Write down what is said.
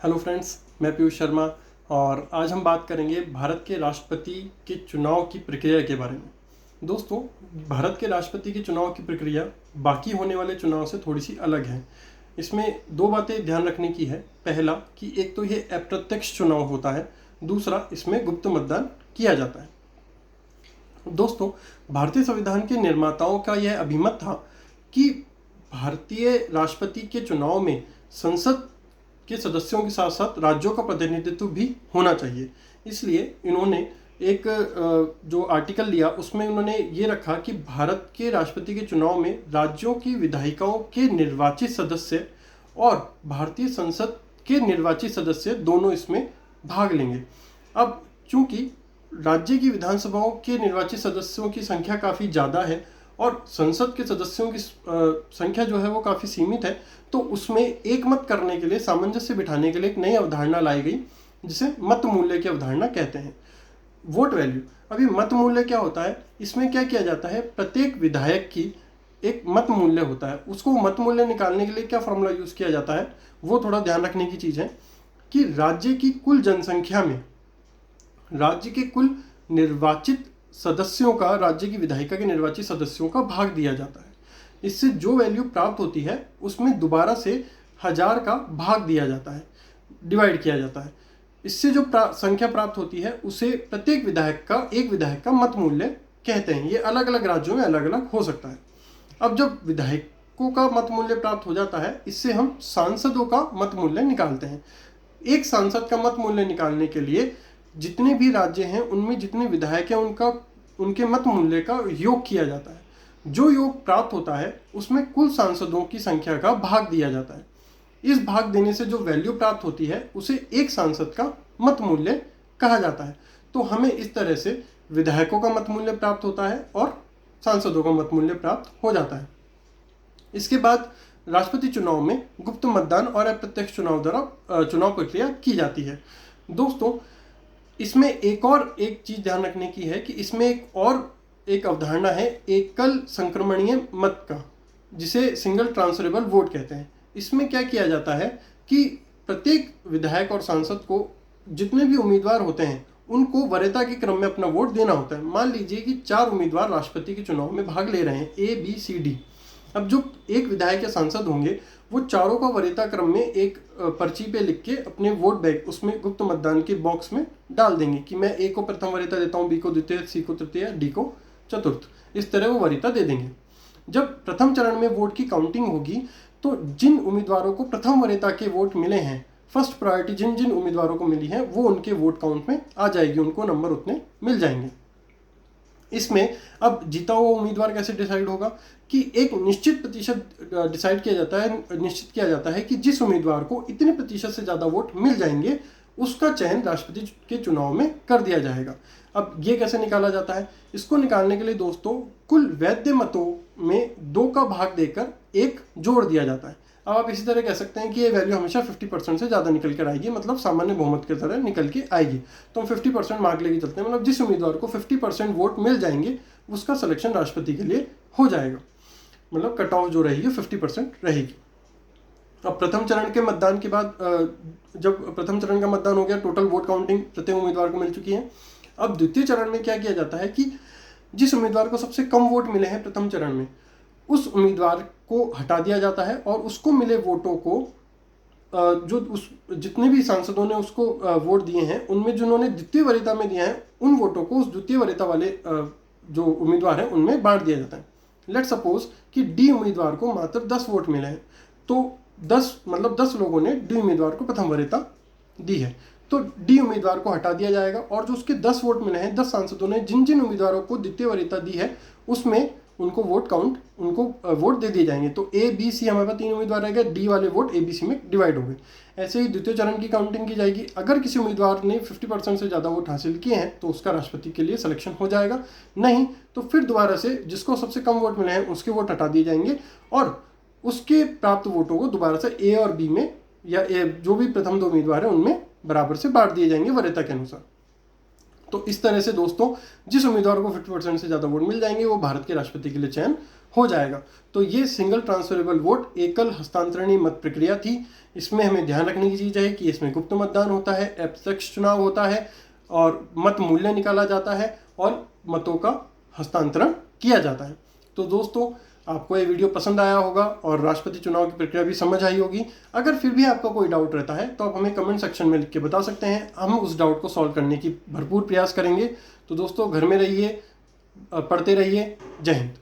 Hello friends, मैं पीयूष शर्मा और आज हम बात करेंगे भारत के राष्ट्रपति के चुनाव की प्रक्रिया के बारे में। दोस्तों, भारत के राष्ट्रपति के चुनाव की प्रक्रिया बाकी होने वाले चुनाव से थोड़ी सी अलग है। इसमें दो बातें ध्यान रखने की है। पहला कि एक तो ये अप्रत्यक्ष चुनाव होता है, दूसरा इसमें गुप्त मतदान किया जाता है। दोस्तों, भारतीय संविधान के निर्माताओं का यह अभिमत था कि भारतीय राष्ट्रपति के चुनाव में संसद के सदस्यों के साथ साथ राज्यों का प्रतिनिधित्व भी होना चाहिए। इसलिए इन्होंने एक जो आर्टिकल लिया उसमें उन्होंने ये रखा कि भारत के राष्ट्रपति के चुनाव में राज्यों की विधायिकाओं के निर्वाचित सदस्य और भारतीय संसद के निर्वाचित सदस्य दोनों इसमें भाग लेंगे। अब चूंकि राज्य की विधानसभाओं के निर्वाचित सदस्यों की संख्या काफ़ी ज़्यादा है और संसद के सदस्यों की संख्या जो है वो काफ़ी सीमित है, तो उसमें एक मत करने के लिए, सामंजस्य बिठाने के लिए एक नई अवधारणा लाई गई जिसे मत मूल्य की अवधारणा कहते हैं, वोट वैल्यू। अभी मत मूल्य क्या होता है? इसमें क्या किया जाता है, प्रत्येक विधायक की एक मत मूल्य होता है। उसको मत मूल्य निकालने के लिए क्या फॉर्मूला यूज़ किया जाता है, वो थोड़ा ध्यान रखने की चीज़ है कि राज्य की कुल जनसंख्या में राज्य के कुल निर्वाचित सदस्यों का, राज्य की विधायिका के निर्वाचित सदस्यों का भाग दिया जाता है। इससे जो वैल्यू प्राप्त होती है उसमें दोबारा से 1000 का भाग दिया जाता है, डिवाइड किया जाता है। इससे जो संख्या प्राप्त होती है उसे प्रत्येक एक विधायक का मत मूल्य कहते हैं। ये अलग अलग राज्यों में अलग अलग हो सकता है। अब जब विधायकों का मत मूल्य प्राप्त हो जाता है, इससे हम सांसदों का मत मूल्य निकालते हैं। एक सांसद का मत मूल्य निकालने के लिए जितने भी राज्य हैं उनमें जितने विधायक हैं उनके मत मूल्य का योग किया जाता है। जो योग प्राप्त होता है उसमें कुल सांसदों की संख्या का भाग दिया जाता है। इस भाग देने से जो वैल्यू प्राप्त होती है उसे एक सांसद का मत मूल्य कहा जाता है। तो हमें इस तरह से विधायकों का मत मूल्य प्राप्त होता है और सांसदों का मत मूल्य प्राप्त हो जाता है। इसके बाद राष्ट्रपति चुनाव में गुप्त मतदान और अप्रत्यक्ष चुनाव द्वारा चुनाव प्रक्रिया की जाती है। दोस्तों, इसमें एक चीज ध्यान रखने की है कि इसमें एक अवधारणा है एकल संक्रमणीय मत का, जिसे सिंगल ट्रांसफरेबल वोट कहते हैं। इसमें क्या किया जाता है कि प्रत्येक विधायक और सांसद को जितने भी उम्मीदवार होते हैं उनको वरीयता के क्रम में अपना वोट देना होता है। मान लीजिए कि 4 उम्मीदवार राष्ट्रपति के चुनाव में भाग ले रहे हैं, A, B, C, D। अब जो एक विधायक या सांसद होंगे वो चारों का वरीयता क्रम में एक पर्ची पे लिख के अपने वोट बैग उसमें गुप्त मतदान के बॉक्स में डाल देंगे कि मैं A को प्रथम वरीयता देता हूँ, B को द्वितीय, C को तृतीय, D को चतुर्थ। इस तरह वो वरीयता दे देंगे। जब प्रथम चरण में वोट की काउंटिंग होगी तो जिन उम्मीदवारों को प्रथम वरीयता के वोट मिले हैं, फर्स्ट प्रायोरिटी जिन जिन उम्मीदवारों को मिली है वो उनके वोट काउंट में आ जाएगी, उनको नंबर उतने मिल जाएंगे। इसमें अब जीता हुआ उम्मीदवार कैसे डिसाइड होगा कि एक निश्चित प्रतिशत निश्चित किया जाता है कि जिस उम्मीदवार को इतने प्रतिशत से ज़्यादा वोट मिल जाएंगे उसका चयन राष्ट्रपति के चुनाव में कर दिया जाएगा। अब ये कैसे निकाला जाता है? इसको निकालने के लिए दोस्तों कुल वैध मतों में 2 का भाग देकर 1 जोड़ दिया जाता है। अब आप इसी तरह कह सकते हैं कि ये वैल्यू हमेशा 50% से ज़्यादा निकल कर आएगी, मतलब सामान्य बहुमत की तरह निकल के आएगी। तो हम 50% मार्क लेके चलते हैं, मतलब जिस उम्मीदवार को 50% वोट मिल जाएंगे उसका सिलेक्शन राष्ट्रपति के लिए हो जाएगा, मतलब कट ऑफ जो रहेगी 50% रहेगी। अब प्रथम चरण के मतदान के बाद जब प्रथम चरण का मतदान हो गया, टोटल वोट काउंटिंग प्रत्येक उम्मीदवार को मिल चुकी है। अब द्वितीय चरण में क्या किया जाता है कि जिस उम्मीदवार को सबसे कम वोट मिले हैं प्रथम चरण में, उस उम्मीदवार को हटा दिया जाता है और उसको मिले वोटों को जितने भी सांसदों ने उसको वोट दिए हैं उनमें जिन्होंने द्वितीय वरीयता में दिया है उन वोटों को उस द्वितीय वरीयता वाले जो उम्मीदवार हैं उनमें बांट दिया जाता है। लेट सपोज कि डी उम्मीदवार को मात्र 10 वोट मिले हैं, तो 10 लोगों ने डी उम्मीदवार को प्रथम वरीयता दी है, तो डी उम्मीदवार को हटा दिया जाएगा और जो उसके 10 वोट मिले हैं, 10 सांसदों ने जिन जिन उम्मीदवारों को द्वितीय वरीयता दी है उसमें उनको वोट दे दिए जाएंगे। तो A, B, C हमारे पास 3 उम्मीदवार रह गए, डी वाले वोट A, B, C में डिवाइड हो गए। ऐसे ही द्वितीय चरण की काउंटिंग की जाएगी। अगर किसी उम्मीदवार ने 50% से ज़्यादा वोट हासिल किए हैं तो उसका राष्ट्रपति के लिए सिलेक्शन हो जाएगा, नहीं तो फिर दोबारा से जिसको सबसे कम वोट मिले हैं उसके वोट हटा दिए जाएंगे और उसके प्राप्त वोटों को दोबारा से A और B में, या जो भी प्रथम 2 उम्मीदवार हैं उनमें बराबर से बांट दिए जाएंगे वरीयता के अनुसार। तो इस तरह से दोस्तों जिस उम्मीदवार को 50% से ज़्यादा वोट मिल जाएंगे वो भारत के राष्ट्रपति के लिए चयन हो जाएगा। तो ये सिंगल ट्रांसफरेबल वोट एकल हस्तांतरणीय मत प्रक्रिया थी। इसमें हमें ध्यान रखने की चीज़ है कि इसमें गुप्त मतदान होता है, अप्रत्यक्ष चुनाव होता है और मत मूल्य निकाला जाता है और मतों का हस्तांतरण किया जाता है। तो दोस्तों आपको ये वीडियो पसंद आया होगा और राष्ट्रपति चुनाव की प्रक्रिया भी समझ आई होगी। अगर फिर भी आपका कोई डाउट रहता है तो आप हमें कमेंट सेक्शन में लिख के बता सकते हैं, हम उस डाउट को सॉल्व करने की भरपूर प्रयास करेंगे। तो दोस्तों घर में रहिए, पढ़ते रहिए। जय हिंद।